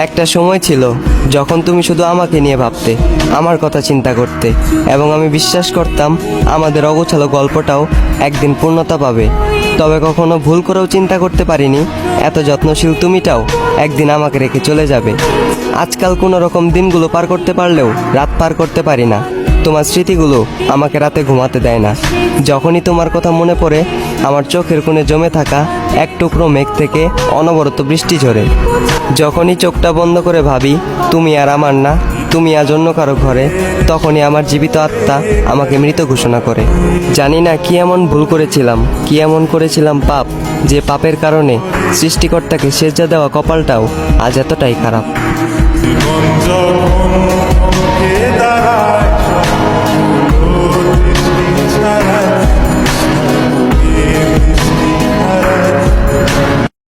একটা সময় ছিল যখন তুমি শুধু আমাকে নিয়ে ভাবতে, আমার কথা চিন্তা করতে, এবং আমি বিশ্বাস করতাম আমাদের অগোছালো গল্পটাও একদিন পূর্ণতা পাবে। তবে কখনো ভুল করেও চিন্তা করতে পারিনি এত যত্নশীল তুমিটাও একদিন আমাকে রেখে চলে যাবে। আজকাল কোনো রকম দিনগুলো পার করতে পারলেও রাত পার করতে পারি না। তোমার স্মৃতিগুলো আমাকে রাতে ঘুমাতে দেয় না। যখনই তোমার কথা মনে পড়ে আমার চোখের কোণে জমে থাকা এক টুকরো মেঘ থেকে অনবরত বৃষ্টি ঝরে। যখনই চোখটা বন্ধ করে ভাবি তুমি আর আমার না, তুমি আজ অন্য কারো ঘরে, তখনই আমার জীবিত আত্মা আমাকে মৃত ঘোষণা করে। জানি না কি এমন ভুল করেছিলাম, কি এমন করেছিলাম পাপ, যে পাপের কারণে সৃষ্টিকর্তাকে সেজদা দেওয়া কপালটাও আজ এতটাই খারাপ। জীবন যখন মুখে দাঁড়ায়